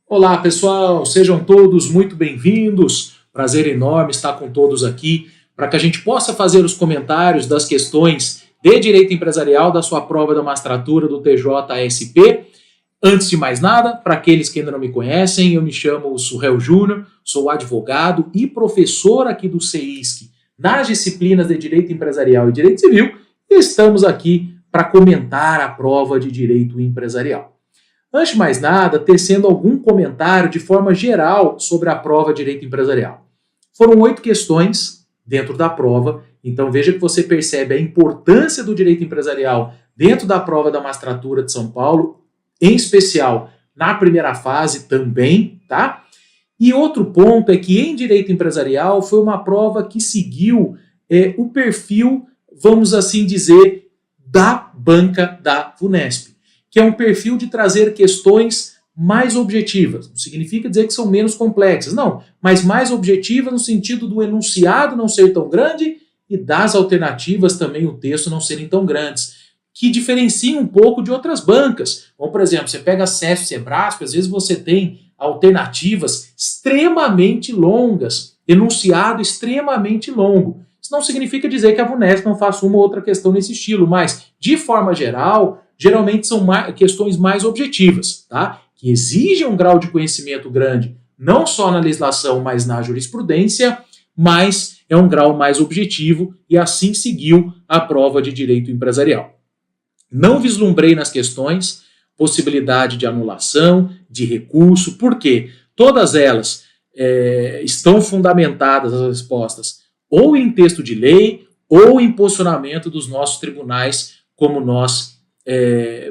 Olá, pessoal, sejam todos muito bem-vindos. Prazer enorme estar com todos aqui para que a gente possa fazer os comentários das questões de direito empresarial da sua prova da magistratura do TJSP. Antes de mais nada, para aqueles que ainda não me conhecem, eu me chamo Surrel Júnior, sou advogado e professor aqui do CEISC nas disciplinas de Direito Empresarial e Direito Civil e estamos aqui para comentar a prova de Direito Empresarial. Antes de mais nada, tecendo algum comentário de forma geral sobre a prova de Direito Empresarial. Foram 8 questões dentro da prova, então veja que você percebe a importância do Direito Empresarial dentro da prova da magistratura de São Paulo, em especial na primeira fase também, tá? E outro ponto é que em Direito Empresarial foi uma prova que seguiu o perfil, vamos assim dizer, da banca da VUNESP, que é um perfil de trazer questões mais objetivas. Não significa dizer que são menos complexas, não, mas mais objetivas no sentido do enunciado não ser tão grande e das alternativas também o texto não serem tão grandes, que diferenciam um pouco de outras bancas. Como, por exemplo, você pega CESP e Sebrasp, às vezes você tem alternativas extremamente longas, enunciado extremamente longo. Isso não significa dizer que a VUNESP não faça uma ou outra questão nesse estilo, mas, de forma geral, geralmente são questões mais objetivas, tá? Que exigem um grau de conhecimento grande, não só na legislação, mas na jurisprudência, mas é um grau mais objetivo e assim seguiu a prova de Direito Empresarial. Não vislumbrei nas questões possibilidade de anulação, de recurso, porque todas elas estão fundamentadas, as respostas, ou em texto de lei, ou em posicionamento dos nossos tribunais, como nós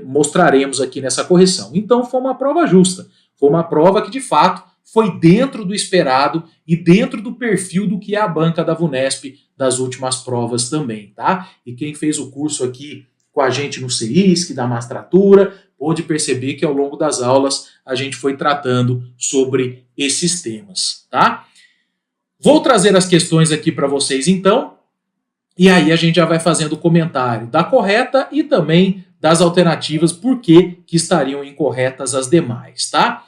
mostraremos aqui nessa correção. Então foi uma prova justa, foi uma prova que de fato foi dentro do esperado e dentro do perfil do que é a banca da VUNESP das últimas provas também, tá? E quem fez o curso aqui com a gente no CEISC, da magistratura, pôde perceber que ao longo das aulas a gente foi tratando sobre esses temas, tá? Vou trazer as questões aqui para vocês então, e aí a gente já vai fazendo o comentário da correta e também das alternativas, por que estariam incorretas as demais, tá?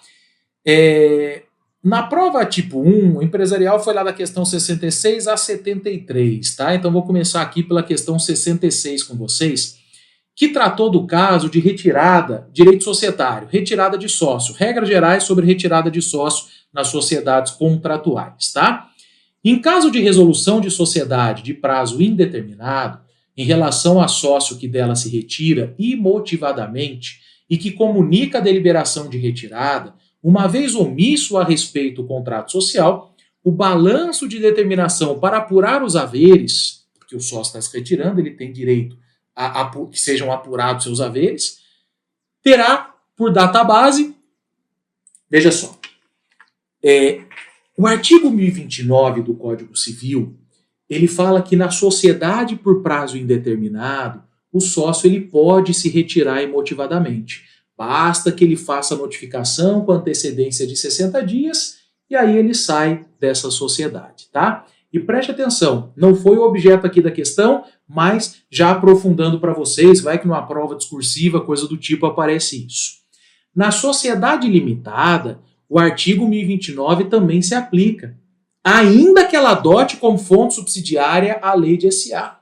Na prova tipo 1, o empresarial foi lá da questão 66 a 73, tá? Então vou começar aqui pela questão 66 com vocês, que tratou do caso de retirada, direito societário, retirada de sócio, regras gerais sobre retirada de sócio nas sociedades contratuais, tá? Em caso de resolução de sociedade de prazo indeterminado, em relação a sócio que dela se retira imotivadamente e que comunica a deliberação de retirada, uma vez omisso a respeito do contrato social, o balanço de determinação para apurar os haveres, porque o sócio está se retirando, ele tem direito a que sejam apurados seus haveres, terá por database, veja só, o artigo 1029 do Código Civil, ele fala que na sociedade por prazo indeterminado, o sócio ele pode se retirar imotivadamente. Basta que ele faça a notificação com antecedência de 60 dias e aí ele sai dessa sociedade, tá? E preste atenção, não foi o objeto aqui da questão, mas já aprofundando para vocês, vai que numa prova discursiva, coisa do tipo, aparece isso. Na sociedade limitada, o artigo 1029 também se aplica, ainda que ela adote como fonte subsidiária a lei de SA.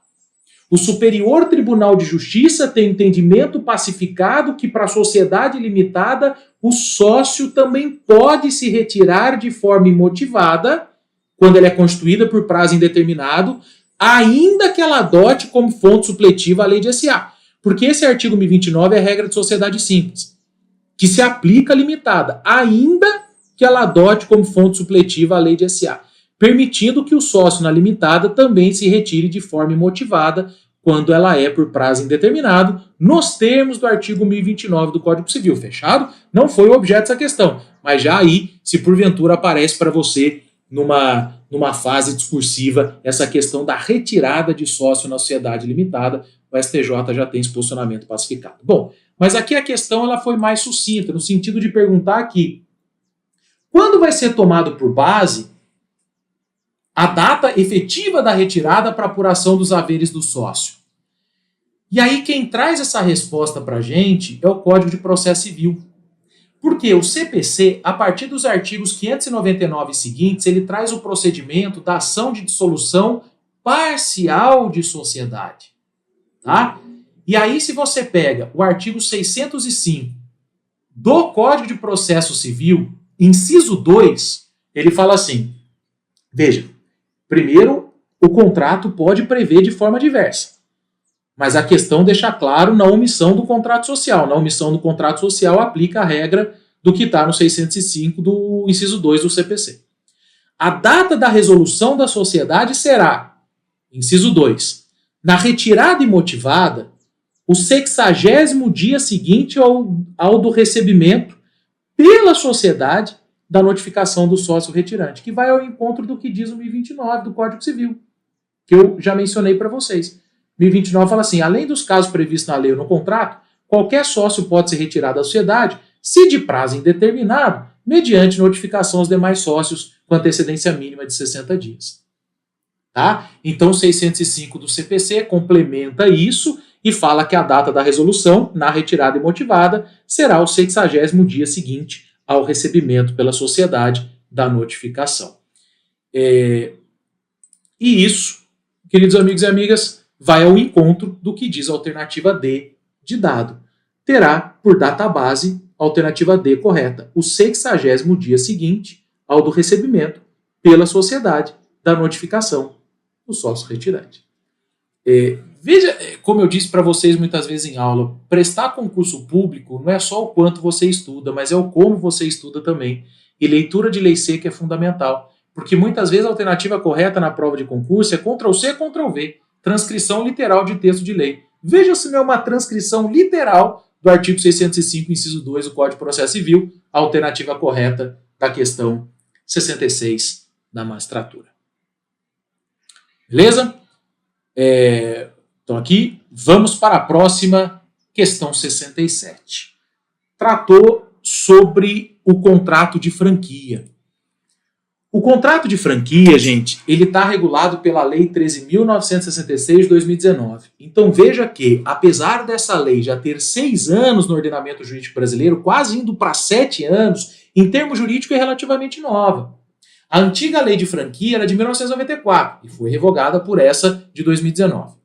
O Superior Tribunal de Justiça tem entendimento pacificado que para a sociedade limitada, o sócio também pode se retirar de forma imotivada, quando ela é constituída por prazo indeterminado, ainda que ela adote como fonte supletiva a lei de SA. Porque esse artigo 1029 é a regra de sociedade simples, que se aplica limitada, ainda que ela adote como fonte supletiva a lei de SA, permitindo que o sócio na limitada também se retire de forma imotivada quando ela é por prazo indeterminado, nos termos do artigo 1029 do Código Civil. Fechado? Não foi o objeto dessa questão, mas já aí, se porventura aparece para você numa fase discursiva essa questão da retirada de sócio na sociedade limitada, o STJ já tem esse posicionamento pacificado. Bom, mas aqui a questão ela foi mais sucinta, no sentido de perguntar aqui, quando vai ser tomado por base a data efetiva da retirada para apuração dos haveres do sócio? E aí quem traz essa resposta para a gente é o Código de Processo Civil. Porque o CPC, a partir dos artigos 599 e seguintes, ele traz o procedimento da ação de dissolução parcial de sociedade. Tá? E aí, se você pega o artigo 605 do Código de Processo Civil, inciso 2, ele fala assim, veja, primeiro, o contrato pode prever de forma diversa, mas a questão deixa claro na omissão do contrato social. Na omissão do contrato social aplica a regra do que está no 605 do inciso 2 do CPC. A data da resolução da sociedade será, inciso 2, na retirada imotivada, o 60º dia seguinte ao do recebimento pela sociedade da notificação do sócio retirante, que vai ao encontro do que diz o 1029 do Código Civil, que eu já mencionei para vocês. 1029 fala assim, além dos casos previstos na lei ou no contrato, qualquer sócio pode ser retirado da sociedade, se de prazo indeterminado, mediante notificação aos demais sócios com antecedência mínima de 60 dias. Tá? Então, o 605 do CPC complementa isso e fala que a data da resolução, na retirada imotivada, será o 60º dia seguinte ao recebimento pela sociedade da notificação. E isso, queridos amigos e amigas, vai ao encontro do que diz a alternativa D de dado. Terá, por data base, a alternativa D correta, o 60º dia seguinte ao do recebimento pela sociedade da notificação do sócio retirante. Veja, como eu disse para vocês muitas vezes em aula, prestar concurso público não é só o quanto você estuda, mas é o como você estuda também. E leitura de lei seca é fundamental, porque muitas vezes a alternativa correta na prova de concurso é Ctrl+C, Ctrl+V, transcrição literal de texto de lei. Veja se não é uma transcrição literal do artigo 605, inciso 2 do Código de Processo Civil, a alternativa correta da questão 66 da magistratura. Beleza? Então aqui, vamos para a próxima questão 67. Tratou sobre o contrato de franquia. O contrato de franquia, gente, ele está regulado pela Lei 13.966 de 2019. Então veja que, apesar dessa lei já ter 6 anos no ordenamento jurídico brasileiro, quase indo para 7 anos, em termos jurídicos é relativamente nova. A antiga lei de franquia era de 1994 e foi revogada por essa de 2019.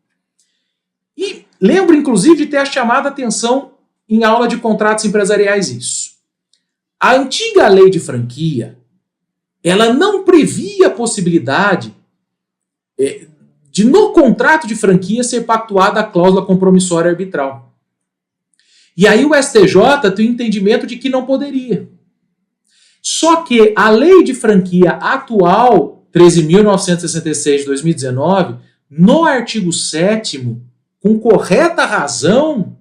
E lembro, inclusive, de ter chamado a atenção em aula de contratos empresariais isso. A antiga lei de franquia, ela não previa a possibilidade de, no contrato de franquia, ser pactuada a cláusula compromissória arbitral. E aí o STJ tem o entendimento de que não poderia. Só que a lei de franquia atual, 13.966 de 2019, no artigo 7º, com correta razão,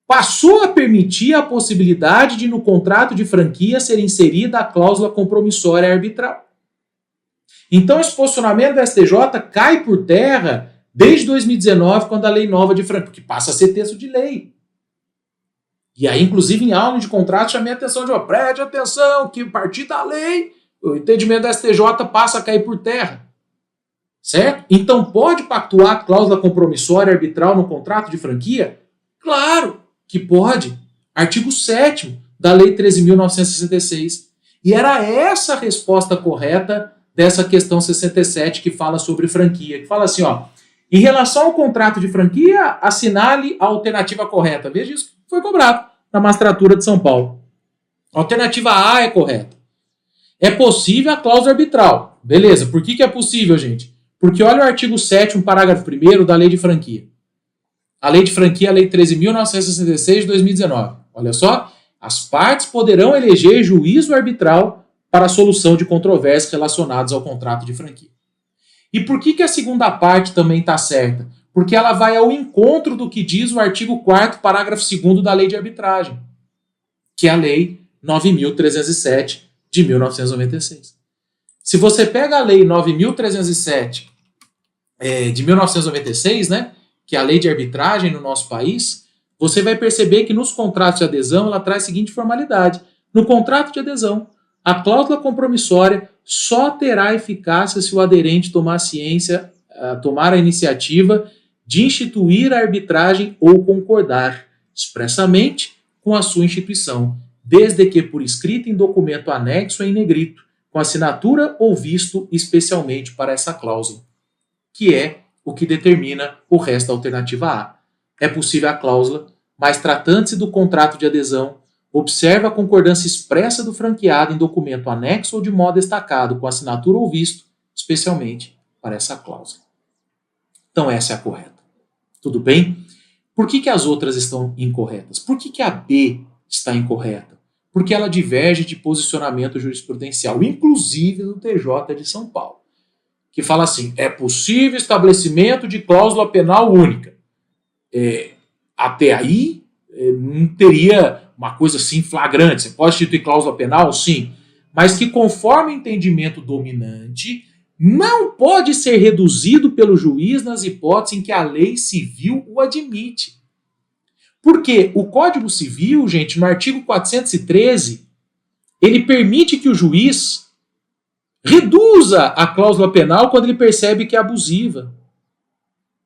passou a permitir a possibilidade de, no contrato de franquia, ser inserida a cláusula compromissória arbitral. Então, esse posicionamento da STJ cai por terra desde 2019, quando a lei nova de franquia, que passa a ser texto de lei. E aí, inclusive, em aula de contrato, chamei a atenção de, preste atenção, que a partir da lei, o entendimento da STJ passa a cair por terra. Certo? Então, pode pactuar a cláusula compromissória arbitral no contrato de franquia? Claro que pode. Artigo 7º da Lei 13.966. E era essa a resposta correta dessa questão 67 que fala sobre franquia. Que fala assim, em relação ao contrato de franquia, assinale a alternativa correta. Veja isso que foi cobrado na magistratura de São Paulo. A alternativa A é correta. É possível a cláusula arbitral. Beleza, por que é possível, gente? Porque olha o artigo 7º, parágrafo 1º da Lei de Franquia. A Lei de Franquia é a Lei 13.966 de 2019. Olha só, as partes poderão eleger juízo arbitral para a solução de controvérsias relacionadas ao contrato de franquia. E por que a segunda parte também está certa? Porque ela vai ao encontro do que diz o artigo 4º, parágrafo 2º da Lei de Arbitragem, que é a Lei 9.307 de 1996. Se você pega a Lei 9.307 de 1996, né, que é a lei de arbitragem no nosso país, você vai perceber que nos contratos de adesão ela traz a seguinte formalidade. No contrato de adesão, a cláusula compromissória só terá eficácia se o aderente tomar a iniciativa de instituir a arbitragem ou concordar expressamente com a sua instituição desde que por escrito em documento anexo em negrito, com assinatura ou visto especialmente para essa cláusula, que é o que determina o resto da alternativa A. É possível a cláusula, mas tratando-se do contrato de adesão, observa a concordância expressa do franqueado em documento anexo ou de modo destacado, com assinatura ou visto, especialmente para essa cláusula. Então essa é a correta. Tudo bem? Por que as outras estão incorretas? Por que a B está incorreta? Porque ela diverge de posicionamento jurisprudencial, inclusive do TJ de São Paulo, que fala assim, é possível estabelecimento de cláusula penal única. Até aí, não teria uma coisa assim flagrante. Você pode instituir cláusula penal? Sim. Mas que conforme o entendimento dominante, não pode ser reduzido pelo juiz nas hipóteses em que a lei civil o admite. Porque o Código Civil, gente, no artigo 413, ele permite que o juiz reduza a cláusula penal quando ele percebe que é abusiva.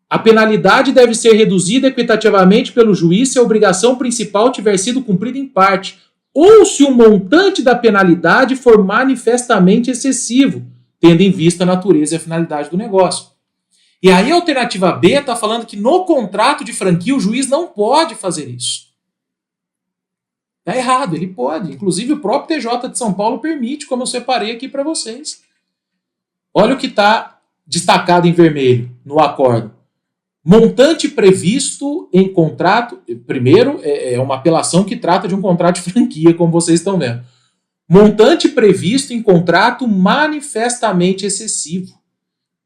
A penalidade deve ser reduzida equitativamente pelo juiz se a obrigação principal tiver sido cumprida em parte, ou se o montante da penalidade for manifestamente excessivo, tendo em vista a natureza e a finalidade do negócio. E aí a alternativa B está falando que no contrato de franquia o juiz não pode fazer isso. Está errado, ele pode. Inclusive o próprio TJ de São Paulo permite, como eu separei aqui para vocês. Olha o que está destacado em vermelho no acórdão. Montante previsto em contrato, primeiro é uma apelação que trata de um contrato de franquia, como vocês estão vendo. Montante previsto em contrato manifestamente excessivo.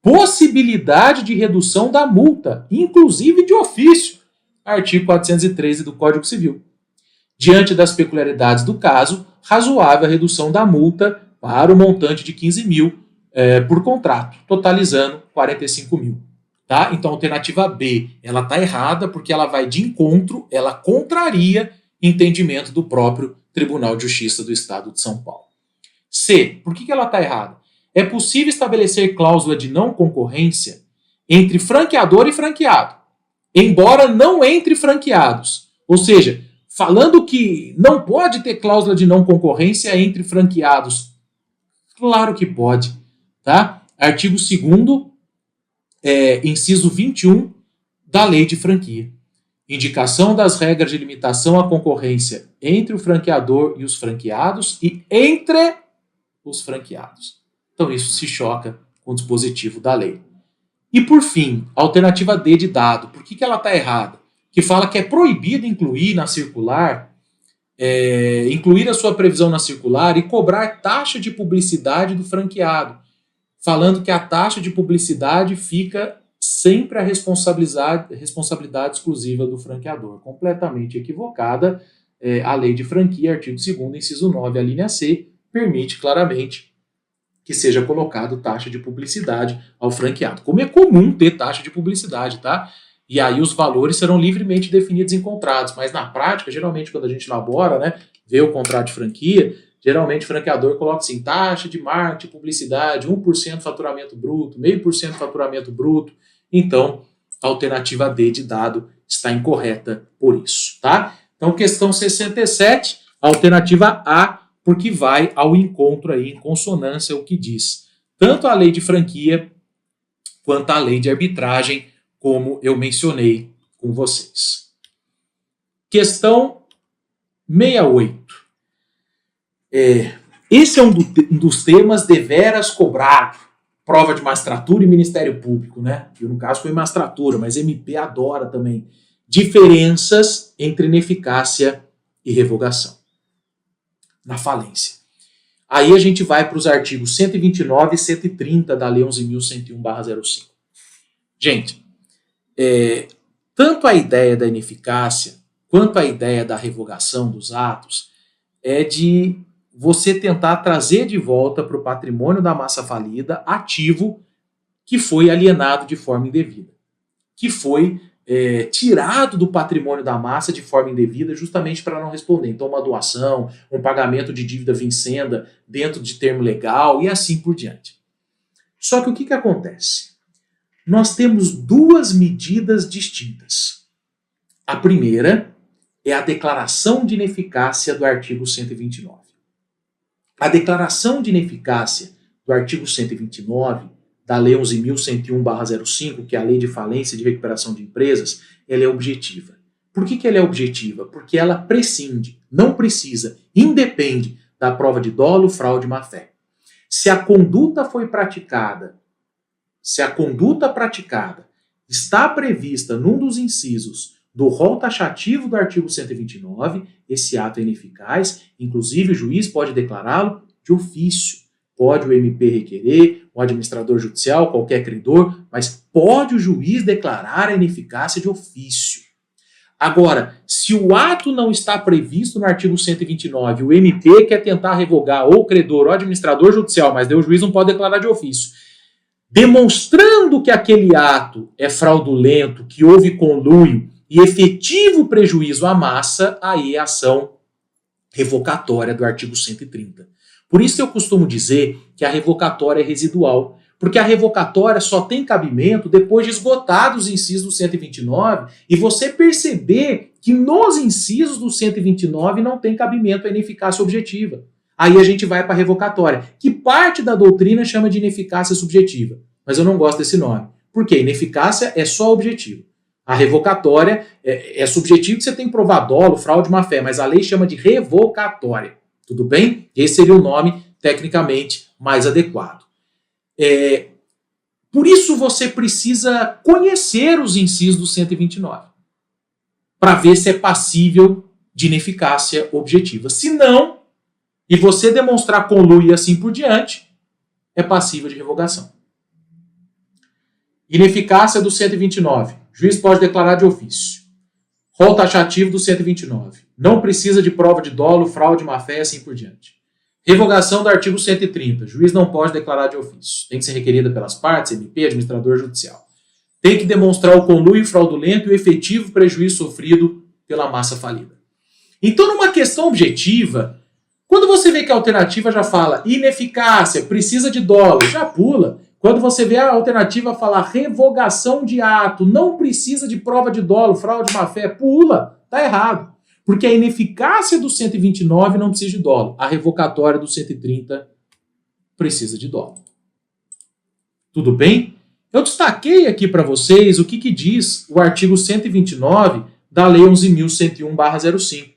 Possibilidade de redução da multa, inclusive de ofício. Artigo 413 do Código Civil. Diante das peculiaridades do caso, razoável a redução da multa para o montante de 15 mil por contrato, totalizando 45 mil. Tá? Então, a alternativa B, ela está errada porque ela vai de encontro, ela contraria entendimento do próprio Tribunal de Justiça do Estado de São Paulo. C, por que ela está errada? É possível estabelecer cláusula de não concorrência entre franqueador e franqueado, embora não entre franqueados. Ou seja, falando que não pode ter cláusula de não concorrência entre franqueados. Claro que pode. Tá? Artigo 2º, inciso 21 da Lei de Franquia. Indicação das regras de limitação à concorrência entre o franqueador e os franqueados e entre os franqueados. Então isso se choca com o dispositivo da lei. E por fim, a alternativa D de dado. Por que ela está errada? Que fala que é proibido incluir na circular, incluir a sua previsão na circular e cobrar taxa de publicidade do franqueado, falando que a taxa de publicidade fica sempre a responsabilidade exclusiva do franqueador. Completamente equivocada. A lei de franquia, artigo 2º, inciso 9, a linha C, permite claramente que seja colocado taxa de publicidade ao franqueado. Como é comum ter taxa de publicidade, tá? E aí os valores serão livremente definidos em contratos, mas na prática, geralmente quando a gente elabora, né, vê o contrato de franquia, geralmente o franqueador coloca assim, taxa de marketing, publicidade, 1% faturamento bruto, 0,5% faturamento bruto. Então, a alternativa D de dado está incorreta por isso, tá? Então, questão 67, alternativa A, porque vai ao encontro aí, em consonância, o que diz tanto a lei de franquia quanto a lei de arbitragem, como eu mencionei com vocês. Questão 68. Esse é um dos temas deveras cobrado. Prova de magistratura e Ministério Público, né? Eu, no caso, foi magistratura, mas MP adora também. Diferenças entre ineficácia e revogação na falência. Aí a gente vai para os artigos 129 e 130 da Lei 11.101/05. Gente, tanto a ideia da ineficácia quanto a ideia da revogação dos atos é de você tentar trazer de volta para o patrimônio da massa falida ativo que foi alienado de forma indevida, que foi tirado do patrimônio da massa de forma indevida justamente para não responder. Então, uma doação, um pagamento de dívida vincenda dentro de termo legal e assim por diante. Só que o que acontece? Nós temos duas medidas distintas. A primeira é a declaração de ineficácia do artigo 129. A declaração de ineficácia do artigo 129 da Lei 11.101/05, que é a Lei de Falência e de Recuperação de Empresas, ela é objetiva. Por que ela é objetiva? Porque ela prescinde, não precisa, independe da prova de dolo, fraude e má-fé. Se a conduta praticada está prevista num dos incisos do rol taxativo do artigo 129, esse ato é ineficaz, inclusive o juiz pode declará-lo de ofício. Pode o MP requerer, o administrador judicial, qualquer credor, mas pode o juiz declarar a ineficácia de ofício. Agora, se o ato não está previsto no artigo 129, o MP quer tentar revogar ou o credor ou o administrador judicial, mas o juiz não pode declarar de ofício, demonstrando que aquele ato é fraudulento, que houve conluio e efetivo prejuízo à massa, aí é ação revocatória do artigo 130. Por isso que eu costumo dizer que a revocatória é residual, porque a revocatória só tem cabimento depois de esgotados os incisos do 129 e você perceber que nos incisos do 129 não tem cabimento a ineficácia objetiva. Aí a gente vai para a revocatória, que parte da doutrina chama de ineficácia subjetiva, mas eu não gosto desse nome. Por quê? Ineficácia é só objetivo. A revocatória é subjetivo, que você tem que provar dolo, fraude, má-fé, mas a lei chama de revocatória. Tudo bem? Esse seria o nome tecnicamente mais adequado. Por isso você precisa conhecer os incisos do 129 para ver se é passível de ineficácia objetiva. Se não, e você demonstrar conluio e assim por diante, é passível de revogação. Ineficácia do 129. Juiz pode declarar de ofício. Rol taxativo do 129. Não precisa de prova de dolo, fraude, má-fé e assim por diante. Revogação do artigo 130. Juiz não pode declarar de ofício. Tem que ser requerida pelas partes, MP, administrador judicial. Tem que demonstrar o conluio fraudulento e o efetivo prejuízo sofrido pela massa falida. Então, numa questão objetiva, quando você vê que a alternativa já fala ineficácia, precisa de dolo, já pula. Quando você vê a alternativa falar revogação de ato, não precisa de prova de dolo, fraude, má-fé, pula, tá errado. Porque a ineficácia do 129 não precisa de dolo. A revocatória do 130 precisa de dolo. Tudo bem? Eu destaquei aqui para vocês o que diz o artigo 129 da Lei 11.101/05.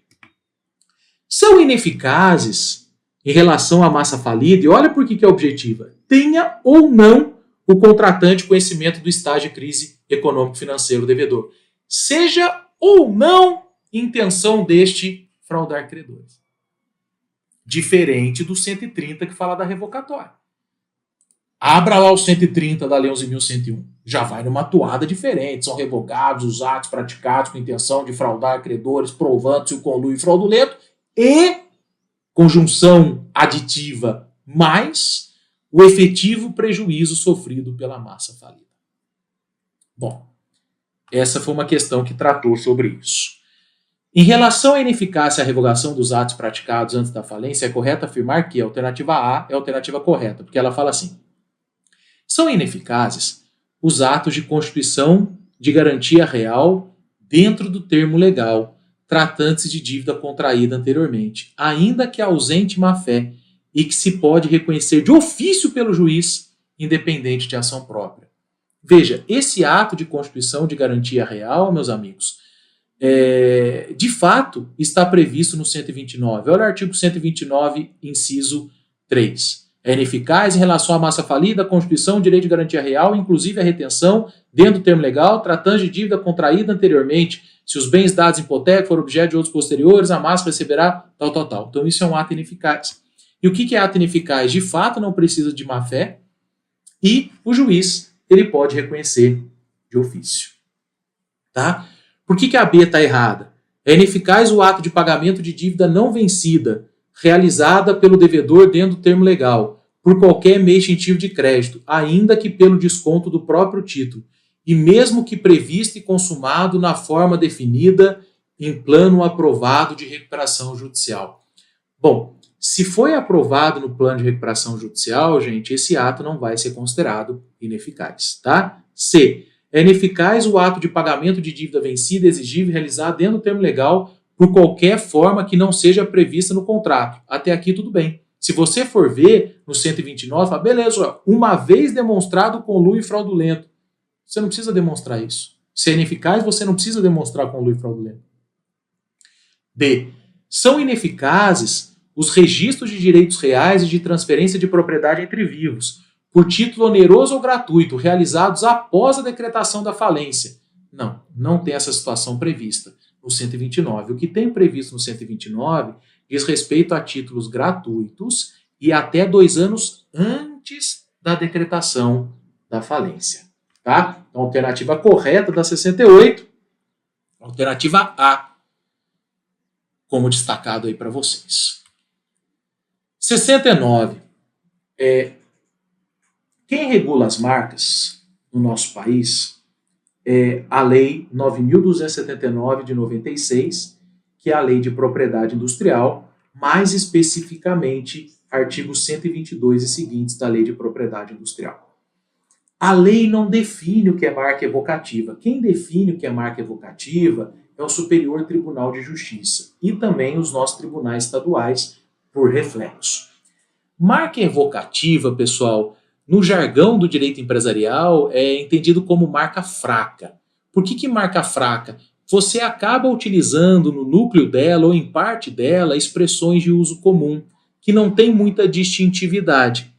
São ineficazes em relação à massa falida, e olha por que é objetiva. Tenha ou não o contratante conhecimento do estágio de crise econômico-financeiro devedor. Seja ou não intenção deste fraudar credores. Diferente do 130 que fala da revocatória. Abra lá o 130 da Lei 11.101. Já vai numa toada diferente. São revogados os atos praticados com intenção de fraudar credores, provando-se o conluio fraudulento e conjunção aditiva mais o efetivo prejuízo sofrido pela massa falida. Bom, essa foi uma questão que tratou sobre isso. Em relação à ineficácia e à revogação dos atos praticados antes da falência, é correto afirmar que a alternativa A é a alternativa correta, porque ela fala assim: são ineficazes os atos de constituição de garantia real dentro do termo legal, tratando-se de dívida contraída anteriormente, ainda que ausente má-fé, e que se pode reconhecer de ofício pelo juiz, independente de ação própria. Veja, esse ato de constituição de garantia real, meus amigos, de fato está previsto no 129. Olha o artigo 129, inciso 3. É ineficaz em relação à massa falida, a constituição, direito de garantia real, inclusive a retenção, dentro do termo legal, tratando de dívida contraída anteriormente. Se os bens dados em hipoteca forem objeto de outros posteriores, a massa receberá tal. Então isso é um ato ineficaz. E o que é ato ineficaz? De fato não precisa de má-fé e o juiz ele pode reconhecer de ofício. Tá? Por que a B está errada? É ineficaz o ato de pagamento de dívida não vencida, realizada pelo devedor dentro do termo legal, por qualquer meio extintivo de crédito, ainda que pelo desconto do próprio título, e mesmo que previsto e consumado na forma definida em plano aprovado de recuperação judicial. Bom, se foi aprovado no plano de recuperação judicial, gente, esse ato não vai ser considerado ineficaz, tá? C. É ineficaz o ato de pagamento de dívida vencida exigível realizado dentro do termo legal por qualquer forma que não seja prevista no contrato. Até aqui tudo bem. Se você for ver no 129, fala, beleza, uma vez demonstrado conluio fraudulento. Você não precisa demonstrar isso. Se é ineficaz, você não precisa demonstrar conluio fraudulento. D. São ineficazes os registros de direitos reais e de transferência de propriedade entre vivos, por título oneroso ou gratuito, realizados após a decretação da falência. Não, não tem essa situação prevista no 129. O que tem previsto no 129 diz respeito a títulos gratuitos e até 2 anos antes da decretação da falência. Tá? Então, alternativa correta da 68, alternativa A, como destacado aí para vocês. 69. Quem regula as marcas no nosso país é a Lei 9.279 de 96, que é a Lei de Propriedade Industrial, mais especificamente artigos 122 e seguintes da Lei de Propriedade Industrial. A lei não define o que é marca evocativa. Quem define o que é marca evocativa é o Superior Tribunal de Justiça e também os nossos tribunais estaduais, por reflexo. Marca evocativa, pessoal, no jargão do direito empresarial, é entendido como marca fraca. Por que marca fraca? Você acaba utilizando no núcleo dela ou em parte dela expressões de uso comum, que não tem muita distintividade.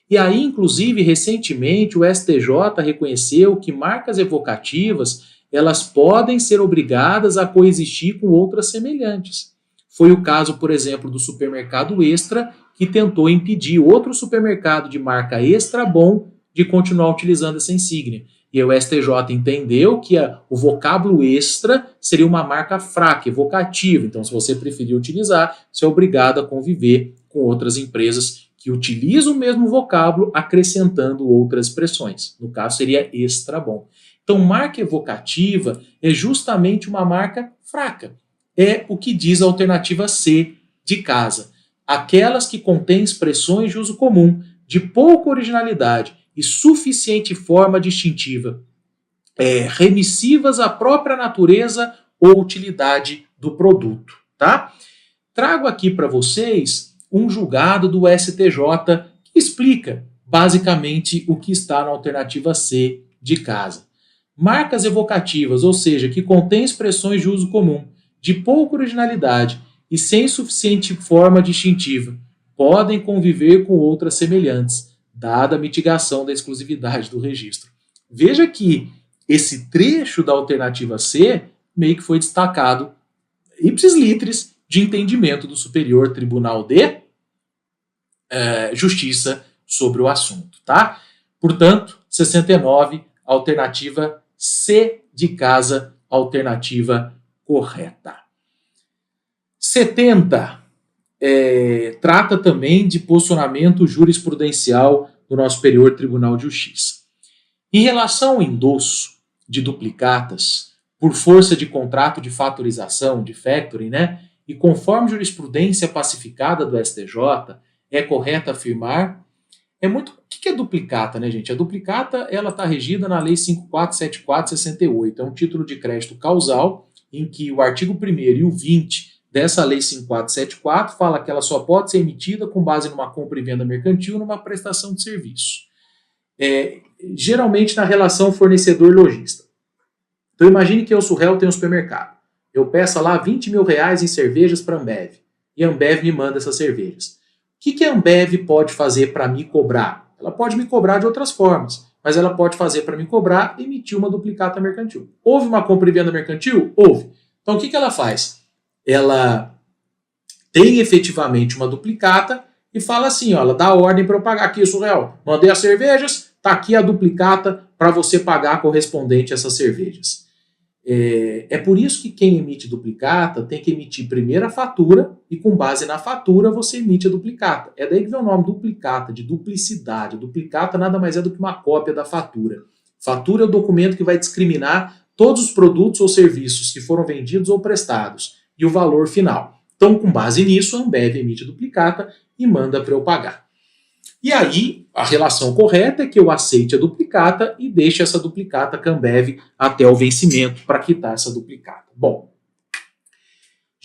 E aí, inclusive, recentemente, o STJ reconheceu que marcas evocativas elas podem ser obrigadas a coexistir com outras semelhantes. Foi o caso, por exemplo, do supermercado Extra, que tentou impedir outro supermercado de marca Extra Bom de continuar utilizando essa insígnia. E o STJ entendeu que o vocábulo extra seria uma marca fraca, evocativa. Então, se você preferir utilizar, você é obrigado a conviver com outras empresas que utilizam o mesmo vocábulo, acrescentando outras expressões. No caso, seria Extra Bom. Então, marca evocativa é justamente uma marca fraca. É o que diz a alternativa C de casa. Aquelas que contêm expressões de uso comum, de pouca originalidade e suficiente forma distintiva, remissivas à própria natureza ou utilidade do produto. Tá? Trago aqui para vocês um julgado do STJ que explica basicamente o que está na alternativa C de casa. Marcas evocativas, ou seja, que contêm expressões de uso comum, de pouca originalidade e sem suficiente forma distintiva, podem conviver com outras semelhantes, dada a mitigação da exclusividade do registro. Veja que esse trecho da alternativa C meio que foi destacado ipsis literis de entendimento do Superior Tribunal de Justiça sobre o assunto. Tá? Portanto, 69, alternativa C de casa, alternativa correta. 70 trata também de posicionamento jurisprudencial do nosso Superior Tribunal de Justiça. Em relação ao endosso de duplicatas por força de contrato de fatorização, de factoring, e conforme jurisprudência pacificada do STJ, é correto afirmar. O que é duplicata, gente? A duplicata ela está regida na Lei 5474/68. É um título de crédito causal em que o artigo 1º e o 20 dessa Lei 5474 fala que ela só pode ser emitida com base numa compra e venda mercantil numa prestação de serviço. Geralmente na relação fornecedor-logista. Então imagine que eu sou réu, tenho um supermercado. Eu peço lá 20 mil reais em cervejas para a Ambev. E a Ambev me manda essas cervejas. O que a Ambev pode fazer para me cobrar? Ela pode me cobrar de outras formas, mas ela pode fazer para me cobrar emitir uma duplicata mercantil. Houve uma compra e venda mercantil? Houve. Então o que ela faz? Ela tem efetivamente uma duplicata e fala assim, ela dá ordem para eu pagar aqui, surreal. Mandei as cervejas, está aqui a duplicata para você pagar correspondente a essas cervejas. É por isso que quem emite duplicata tem que emitir primeiro a fatura e com base na fatura você emite a duplicata. É daí que vem o nome duplicata, de duplicidade. Duplicata nada mais é do que uma cópia da fatura. Fatura é o documento que vai discriminar todos os produtos ou serviços que foram vendidos ou prestados e o valor final. Então, com base nisso, a Ambev emite a duplicata e manda para eu pagar. E aí, a relação correta é que eu aceite a duplicata e deixe essa duplicata com a Ambev até o vencimento para quitar essa duplicata. Bom,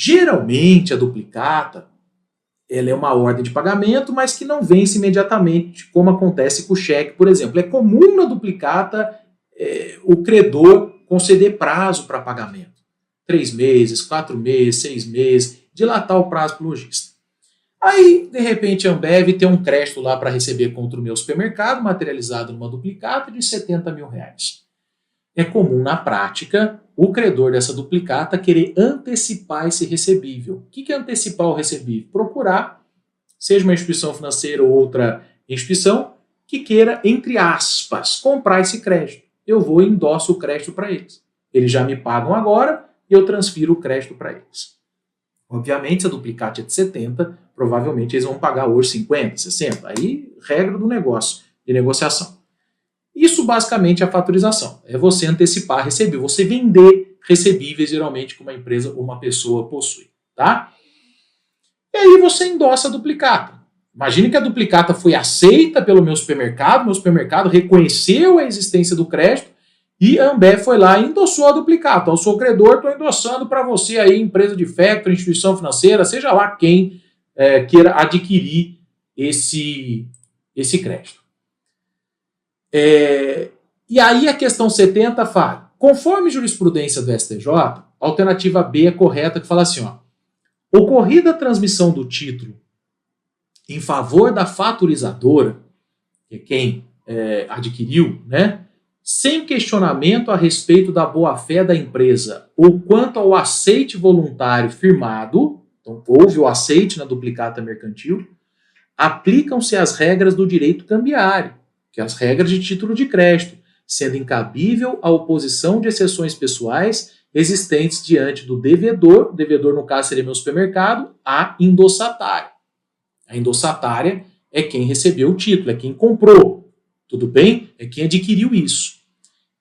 Geralmente a duplicata ela é uma ordem de pagamento, mas que não vence imediatamente, como acontece com o cheque, por exemplo. É comum na duplicata o credor conceder prazo para pagamento. 3 meses, 4 meses, 6 meses, dilatar o prazo para o lojista. Aí, de repente, a Ambev tem um crédito lá para receber contra o meu supermercado, materializado numa duplicata de R$70 mil. É comum, na prática, o credor dessa duplicata querer antecipar esse recebível. O que é antecipar o recebível? Procurar, seja uma instituição financeira ou outra instituição, que queira, entre aspas, comprar esse crédito. Eu vou e endosso o crédito para eles. Eles já me pagam agora e eu transfiro o crédito para eles. Obviamente, se a duplicata é de 70, provavelmente eles vão pagar hoje 50, 60. Aí, regra do negócio, de negociação. Isso basicamente é a fatorização. É você antecipar recebível, você vender recebíveis, geralmente, que uma empresa ou uma pessoa possui. Tá? E aí você endossa a duplicata. Imagine que a duplicata foi aceita pelo meu supermercado reconheceu a existência do crédito e a Ambev foi lá e endossou a duplicata. Eu sou credor, estou endossando para você aí, empresa de factoring, instituição financeira, seja lá quem queira adquirir esse crédito. E aí a questão 70 fala, conforme jurisprudência do STJ, a alternativa B é correta, que fala assim, ó, ocorrida a transmissão do título em favor da fatorizadora, que é quem adquiriu, né, sem questionamento a respeito da boa-fé da empresa ou quanto ao aceite voluntário firmado, então houve o aceite na duplicata mercantil, aplicam-se as regras do direito cambiário, que é as regras de título de crédito, sendo incabível a oposição de exceções pessoais existentes diante do devedor, o devedor no caso seria meu supermercado, a endossatária. A endossatária é quem recebeu o título, é quem comprou, tudo bem? É quem adquiriu isso.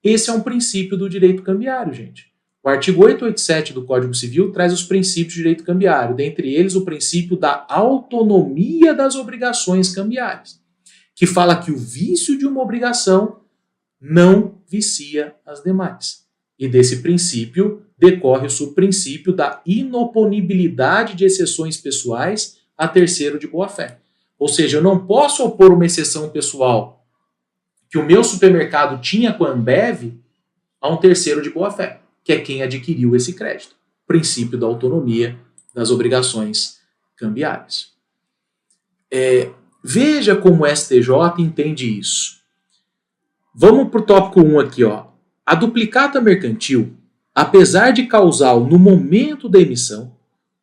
Esse é um princípio do direito cambiário, gente. O artigo 887 do Código Civil traz os princípios de direito cambiário, dentre eles o princípio da autonomia das obrigações cambiárias, que fala que o vício de uma obrigação não vicia as demais. E desse princípio decorre o subprincípio da inoponibilidade de exceções pessoais a terceiro de boa-fé. Ou seja, eu não posso opor uma exceção pessoal que o meu supermercado tinha com a Ambev a um terceiro de boa-fé, que é quem adquiriu esse crédito. Princípio da autonomia das obrigações cambiárias. Veja como o STJ entende isso. Vamos para o tópico 1 aqui, ó. A duplicata mercantil, apesar de causal no momento da emissão,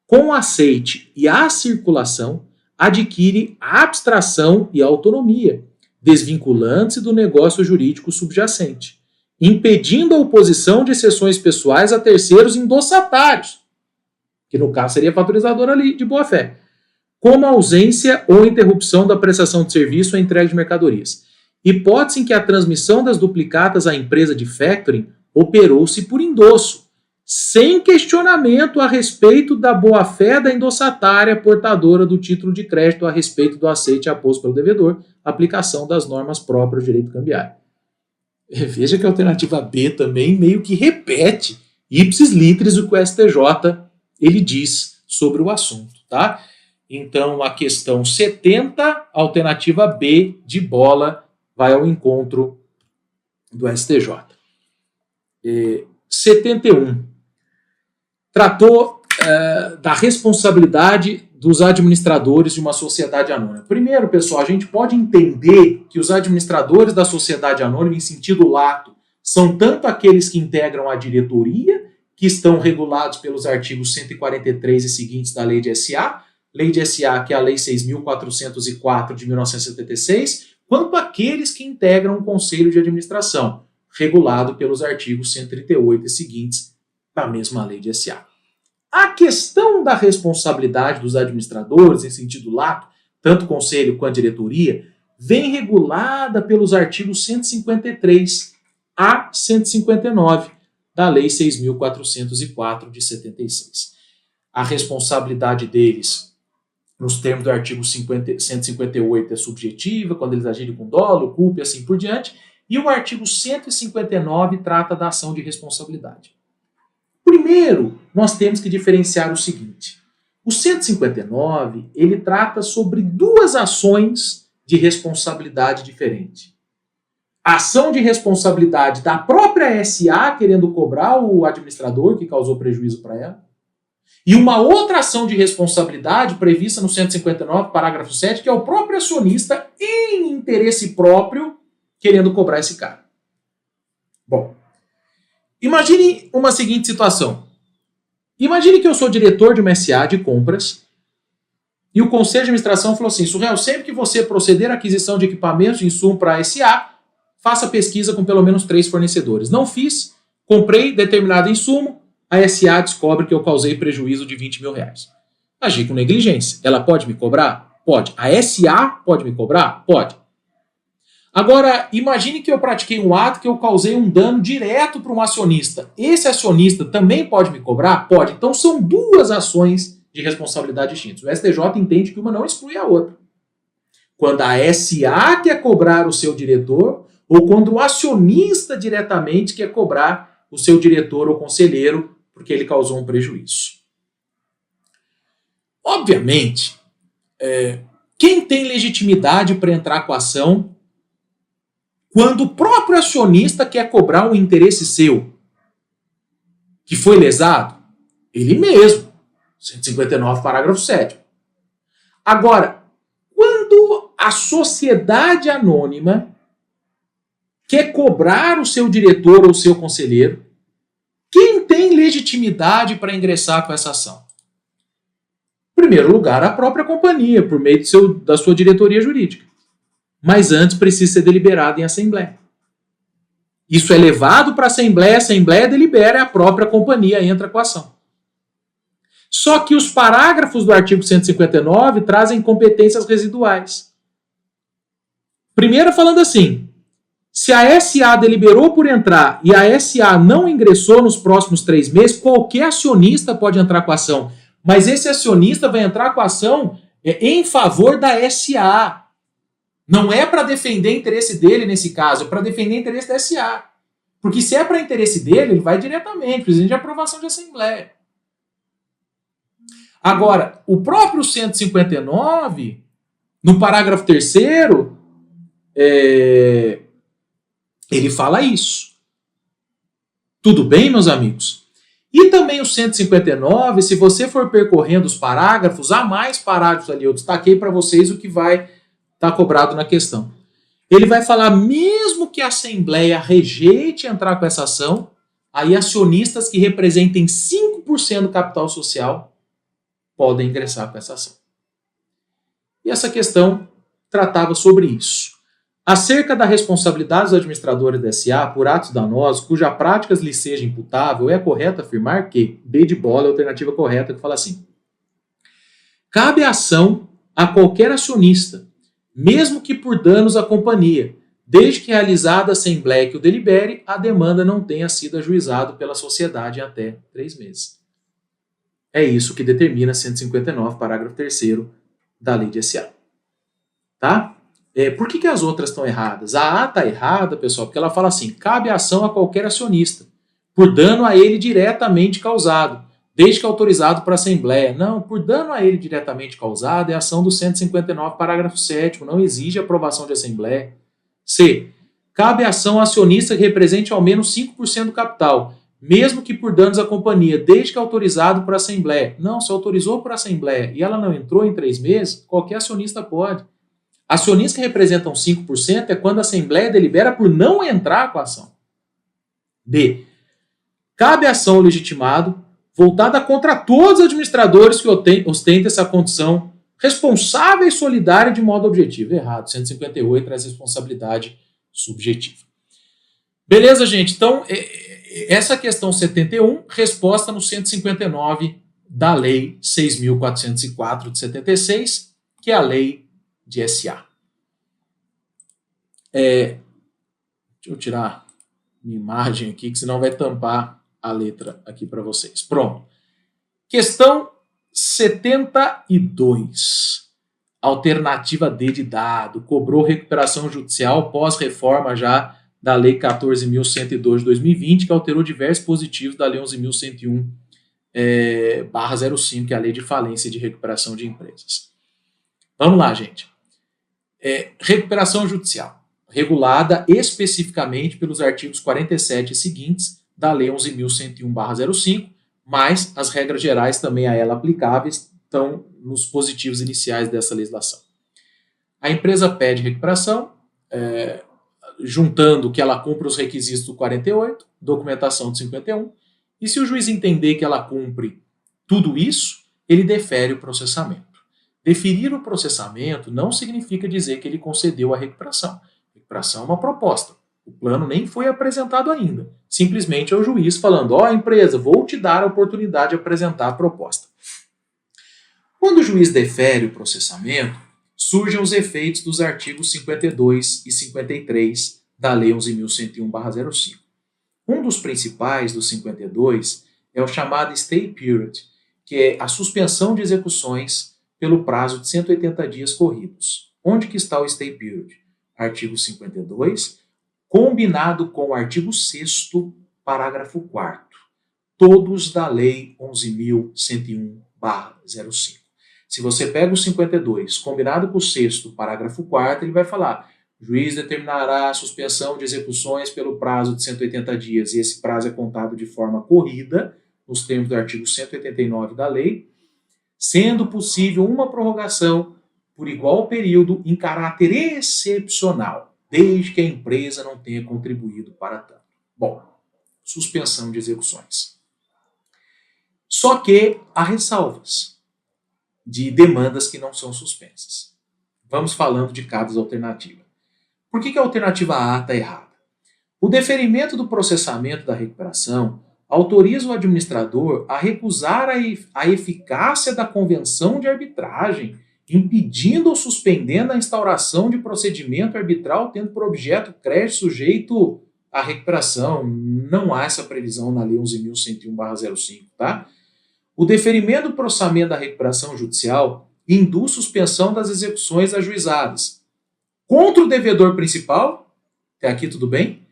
com o aceite e a circulação, adquire a abstração e a autonomia, desvinculando-se do negócio jurídico subjacente, impedindo a oposição de exceções pessoais a terceiros endossatários, que no caso seria fatorizador ali de boa-fé, como a ausência ou interrupção da prestação de serviço ou entrega de mercadorias. Hipótese em que a transmissão das duplicatas à empresa de factoring operou-se por endosso, sem questionamento a respeito da boa-fé da endossatária portadora do título de crédito a respeito do aceite aposto pelo devedor, aplicação das normas próprias do direito cambiário. Veja que a alternativa B também meio que repete ipsis literis o que o STJ ele diz sobre o assunto, tá? Então, a questão 70, alternativa B de bola, vai ao encontro do STJ. 71. Tratou da responsabilidade dos administradores de uma sociedade anônima. Primeiro, pessoal, a gente pode entender que os administradores da sociedade anônima, em sentido lato, são tanto aqueles que integram a diretoria, que estão regulados pelos artigos 143 e seguintes da Lei de SA, que é a Lei 6.404 de 1976, quanto aqueles que integram o Conselho de Administração, regulado pelos artigos 138 e seguintes da mesma Lei de SA. A questão da responsabilidade dos administradores, em sentido lato, tanto o Conselho quanto a diretoria, vem regulada pelos artigos 153 a 159 da Lei 6.404 de 76. A responsabilidade deles, nos termos do artigo 158, é subjetiva, quando eles agirem com dolo, culpa e assim por diante, e o artigo 159 trata da ação de responsabilidade. Primeiro, nós temos que diferenciar o seguinte. O 159, ele trata sobre duas ações de responsabilidade diferente. A ação de responsabilidade da própria SA, querendo cobrar o administrador que causou prejuízo para ela, e uma outra ação de responsabilidade prevista no 159, parágrafo 7, que é o próprio acionista em interesse próprio querendo cobrar esse cara. Bom, imagine uma seguinte situação. Imagine que eu sou diretor de uma SA de compras e o conselho de administração falou assim: Surreal, sempre que você proceder à aquisição de equipamentos de insumo para a SA, faça pesquisa com pelo menos 3 fornecedores. Não fiz, comprei determinado insumo, a SA descobre que eu causei prejuízo de 20 mil reais. Agi com negligência. Ela pode me cobrar? Pode. A SA pode me cobrar? Pode. Agora, imagine que eu pratiquei um ato que eu causei um dano direto para um acionista. Esse acionista também pode me cobrar? Pode. Então são duas ações de responsabilidade distintas. O STJ entende que uma não exclui a outra. Quando a SA quer cobrar o seu diretor ou quando o acionista diretamente quer cobrar o seu diretor ou conselheiro porque ele causou um prejuízo. Obviamente, quem tem legitimidade para entrar com a ação quando o próprio acionista quer cobrar um interesse seu que foi lesado? Ele mesmo. 159, parágrafo 7. Agora, quando a sociedade anônima quer cobrar o seu diretor ou o seu conselheiro, quem tem legitimidade para ingressar com essa ação? Em primeiro lugar, a própria companhia, por meio da sua diretoria jurídica. Mas antes precisa ser deliberado em assembleia. Isso é levado para a assembleia delibera e a própria companhia entra com a ação. Só que os parágrafos do artigo 159 trazem competências residuais. Primeiro falando assim: se a SA deliberou por entrar e a SA não ingressou nos próximos 3 meses, qualquer acionista pode entrar com a ação. Mas esse acionista vai entrar com a ação em favor da SA. Não é para defender o interesse dele nesse caso, é para defender o interesse da SA. Porque se é para interesse dele, ele vai diretamente, precisa de aprovação de assembleia. Agora, o próprio 159, no parágrafo 3º, ele fala isso. Tudo bem, meus amigos? E também o 159, se você for percorrendo os parágrafos, há mais parágrafos ali, eu destaquei para vocês o que vai estar cobrado na questão. Ele vai falar, mesmo que a Assembleia rejeite entrar com essa ação, aí acionistas que representem 5% do capital social podem ingressar com essa ação. E essa questão tratava sobre isso. Acerca da responsabilidade dos administradores da SA por atos danosos, cuja práticas lhe seja imputável, é correto afirmar que, B de bola é a alternativa correta, que fala assim: cabe a ação a qualquer acionista, mesmo que por danos à companhia, desde que realizada a assembleia que o delibere, a demanda não tenha sido ajuizada pela sociedade em até 3 meses. É isso que determina 159, parágrafo 3º da lei de SA. Tá? Por que as outras estão erradas? A A está errada, pessoal, porque ela fala assim: cabe a ação a qualquer acionista, por dano a ele diretamente causado, desde que autorizado por assembleia. Não, por dano a ele diretamente causado é a ação do 159, parágrafo 7º, não exige aprovação de assembleia. C. Cabe a ação a acionista que represente ao menos 5% do capital, mesmo que por danos à companhia, desde que autorizado por assembleia. Não, se autorizou por assembleia e ela não entrou em 3 meses, qualquer acionista pode. Acionistas que representam 5% é quando a Assembleia delibera por não entrar com a ação. D. Cabe a ação ao legitimado voltada contra todos os administradores que ostentem essa condição responsável e solidária de modo objetivo. Errado. 158 traz responsabilidade subjetiva. Beleza, gente? Então, essa questão 71, resposta no 159 da Lei 6.404 de 76, que é a Lei de SA. Deixa eu tirar minha imagem aqui, que senão vai tampar a letra aqui para vocês. Pronto. Questão 72. Alternativa D de dado. Cobrou recuperação judicial pós-reforma já da Lei 14.102 de 2020, que alterou diversos dispositivos da Lei 11.101/05, que é a Lei de Falência e de Recuperação de Empresas. Vamos lá, gente. Recuperação judicial, regulada especificamente pelos artigos 47 e seguintes da Lei 11.101/05, mas as regras gerais também a ela aplicáveis estão nos dispositivos iniciais dessa legislação. A empresa pede recuperação, juntando que ela cumpre os requisitos do 48, documentação do 51, e se o juiz entender que ela cumpre tudo isso, ele defere o processamento. Deferir o processamento não significa dizer que ele concedeu a recuperação. A recuperação é uma proposta. O plano nem foi apresentado ainda. Simplesmente é o juiz falando, empresa, vou te dar a oportunidade de apresentar a proposta. Quando o juiz defere o processamento, surgem os efeitos dos artigos 52 e 53 da Lei 11.101/05. Um dos principais dos 52 é o chamado stay period, que é a suspensão de execuções pelo prazo de 180 dias corridos. Onde que está o stay period? Artigo 52, combinado com o artigo 6º, parágrafo 4º, todos da Lei 11.101/05. Se você pega o 52, combinado com o 6º, parágrafo 4º, ele vai falar: o juiz determinará a suspensão de execuções pelo prazo de 180 dias, e esse prazo é contado de forma corrida, nos termos do artigo 189 da lei, sendo possível uma prorrogação por igual período em caráter excepcional, desde que a empresa não tenha contribuído para tanto. Bom, suspensão de execuções. Só que há ressalvas de demandas que não são suspensas. Vamos falando de cada alternativa. Por que a alternativa A está errada? O deferimento do processamento da recuperação autoriza o administrador a recusar a eficácia da convenção de arbitragem, impedindo ou suspendendo a instauração de procedimento arbitral tendo por objeto crédito sujeito à recuperação. Não há essa previsão na Lei 11.101/05, tá? O deferimento do processamento da recuperação judicial induz suspensão das execuções ajuizadas contra o devedor principal, até aqui tudo bem,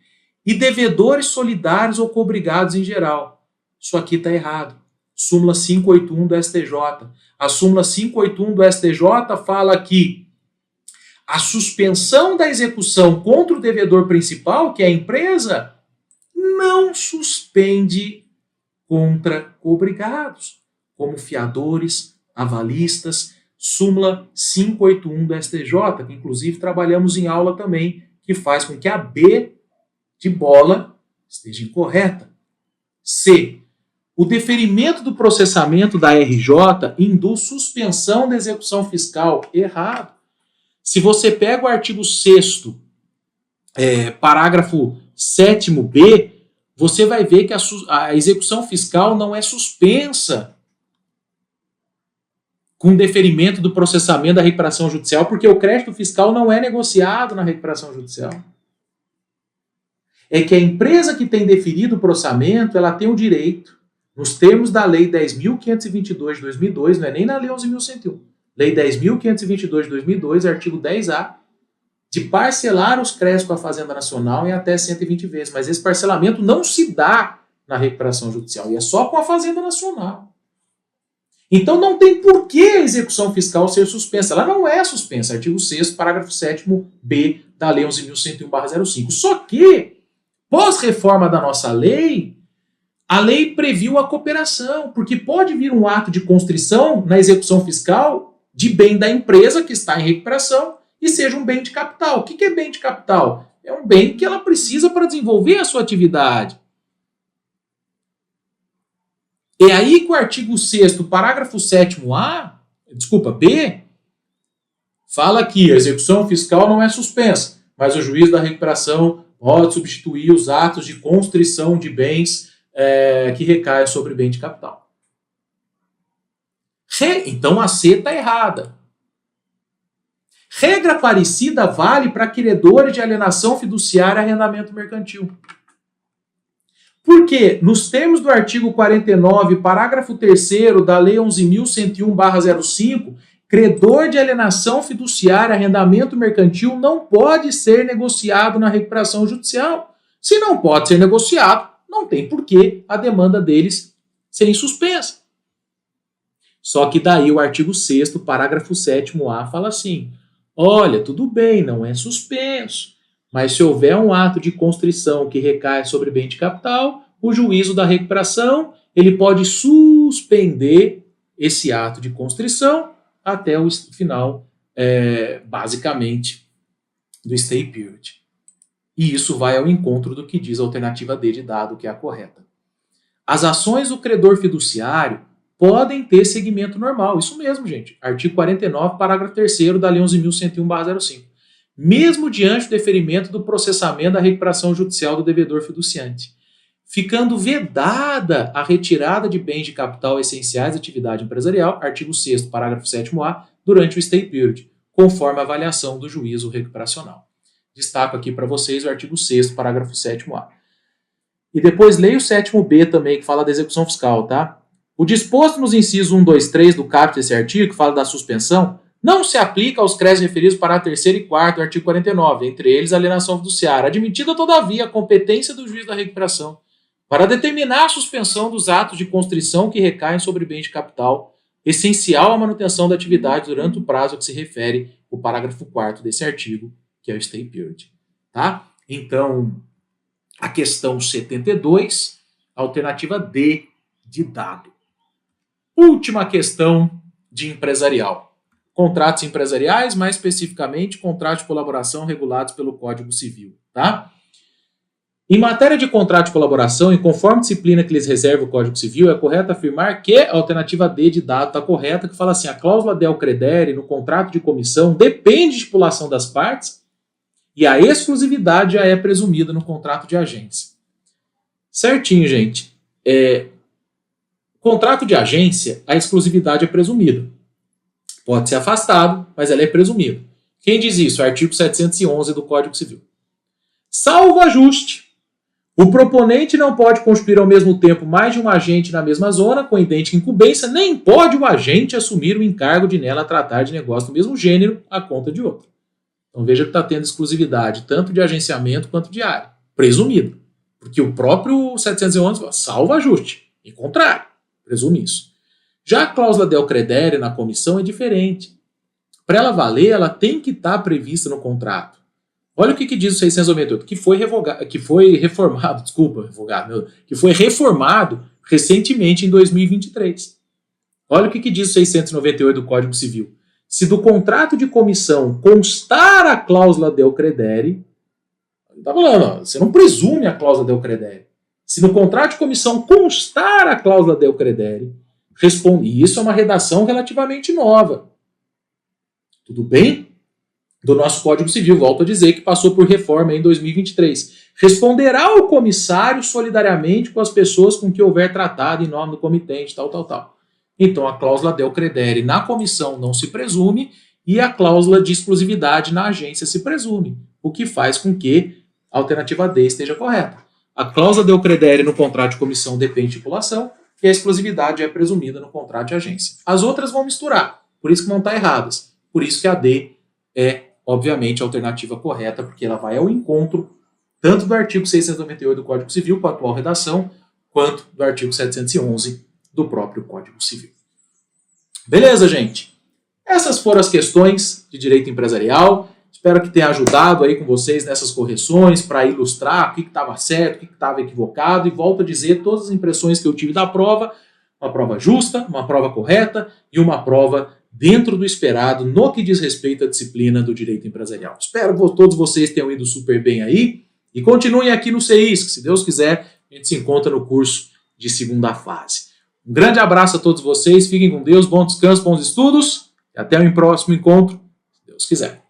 e devedores solidários ou cobrigados em geral. Isso aqui está errado. Súmula 581 do STJ. A súmula 581 do STJ fala que a suspensão da execução contra o devedor principal, que é a empresa, não suspende contra cobrigados, como fiadores, avalistas, súmula 581 do STJ, que inclusive trabalhamos em aula também, que faz com que a B de bola esteja incorreta. C. O deferimento do processamento da RJ induz suspensão da execução fiscal. Errado. Se você pega o artigo 6º, parágrafo 7º-B, você vai ver que a execução fiscal não é suspensa com deferimento do processamento da recuperação judicial, porque o crédito fiscal não é negociado na recuperação judicial. É que a empresa que tem deferido o processamento, ela tem o direito, nos termos da Lei 10.522 de 2002, não é nem na Lei 11.101, Lei 10.522 de 2002, artigo 10A, de parcelar os créditos com a Fazenda Nacional em até 120 vezes. Mas esse parcelamento não se dá na recuperação judicial, e é só com a Fazenda Nacional. Então não tem por que a execução fiscal ser suspensa. Ela não é suspensa. Artigo 6º, parágrafo 7º-B da Lei 11.101/05. Só que, pós-reforma da nossa lei, a lei previu a cooperação, porque pode vir um ato de constrição na execução fiscal de bem da empresa que está em recuperação e seja um bem de capital. O que é bem de capital? É um bem que ela precisa para desenvolver a sua atividade. É aí que o artigo 6º, parágrafo 7º-A, B, fala que a execução fiscal não é suspensa, mas o juiz da recuperação pode substituir os atos de constrição de bens que recaem sobre bem de capital. Então a C está errada. Regra parecida vale para credores de alienação fiduciária e arrendamento mercantil. Porque, nos termos do artigo 49, parágrafo 3º da Lei 11.101/05, Credor de alienação fiduciária, arrendamento mercantil não pode ser negociado na recuperação judicial. Se não pode ser negociado, não tem por que a demanda deles ser suspensa. Só que daí o artigo 6º, parágrafo 7º-A fala assim: olha, tudo bem, não é suspenso, mas se houver um ato de constrição que recai sobre bem de capital, o juízo da recuperação ele pode suspender esse ato de constrição até o final, basicamente, do stay period. E isso vai ao encontro do que diz a alternativa D de dado, que é a correta. As ações do credor fiduciário podem ter segmento normal. Isso mesmo, gente. Artigo 49, parágrafo 3º da Lei 11.101/05. Mesmo diante do deferimento do processamento da recuperação judicial do devedor fiduciante, ficando vedada a retirada de bens de capital essenciais da atividade empresarial, artigo 6º, parágrafo 7º-A, durante o stay period, conforme a avaliação do juízo recuperacional. Destaco aqui para vocês o artigo 6º, parágrafo 7º-A. E depois leia o 7º-B também, que fala da execução fiscal, tá? O disposto nos incisos 1, 2, 3 do caput desse artigo, que fala da suspensão, não se aplica aos créditos referidos para a 3º e 4º do artigo 49, entre eles a alienação fiduciária, admitida, todavia, a competência do juiz da recuperação para determinar a suspensão dos atos de constrição que recaem sobre bens de capital, essencial à manutenção da atividade durante o prazo a que se refere o parágrafo 4º desse artigo, que é o stay period. Tá? Então, a questão 72, alternativa D de dado. Última questão de empresarial. Contratos empresariais, mais especificamente, contratos de colaboração regulados pelo Código Civil. Tá? Em matéria de contrato de colaboração, e conforme disciplina que lhes reserva o Código Civil, é correto afirmar que a alternativa D de dado está correta, que fala assim: a cláusula del credere no contrato de comissão depende de estipulação das partes e a exclusividade já é presumida no contrato de agência. Certinho, gente. Contrato de agência, a exclusividade é presumida. Pode ser afastado, mas ela é presumida. Quem diz isso? Artigo 711 do Código Civil. Salvo ajuste, o proponente não pode constituir ao mesmo tempo mais de um agente na mesma zona com idêntica incumbência, nem pode o agente assumir o encargo de nela tratar de negócio do mesmo gênero à conta de outro. Então veja que está tendo exclusividade tanto de agenciamento quanto de área. Presumido. Porque o próprio 711 fala, salvo ajuste. Em contrário, presume isso. Já a cláusula del credere na comissão é diferente. Para ela valer, ela tem que estar prevista no contrato. Olha o que diz o 698, que foi reformado recentemente em 2023. Olha o que diz o 698 do Código Civil. Se do contrato de comissão constar a cláusula del credere, está falando, você não presume a cláusula del credere. Se no contrato de comissão constar a cláusula del credere, responde, e isso é uma redação relativamente nova. Tudo bem? Do nosso Código Civil, volto a dizer que passou por reforma em 2023. Responderá o comissário solidariamente com as pessoas com que houver tratado em nome do comitente, tal. Então, a cláusula del credere na comissão não se presume e a cláusula de exclusividade na agência se presume, o que faz com que a alternativa D esteja correta. A cláusula del credere no contrato de comissão depende de estipulação e a exclusividade é presumida no contrato de agência. As outras vão misturar, por isso que vão estar erradas. Por isso que a D é, obviamente, a alternativa correta, porque ela vai ao encontro tanto do artigo 698 do Código Civil, com a atual redação, quanto do artigo 711 do próprio Código Civil. Beleza, gente? Essas foram as questões de direito empresarial. Espero que tenha ajudado aí com vocês nessas correções para ilustrar o que estava certo, o que estava equivocado. E volto a dizer, todas as impressões que eu tive da prova, uma prova justa, uma prova correta e uma prova dentro do esperado no que diz respeito à disciplina do direito empresarial. Espero que todos vocês tenham ido super bem aí e continuem aqui no CEIS, que se Deus quiser, a gente se encontra no curso de segunda fase. Um grande abraço a todos vocês, fiquem com Deus, bom descanso, bons estudos e até o próximo encontro, se Deus quiser.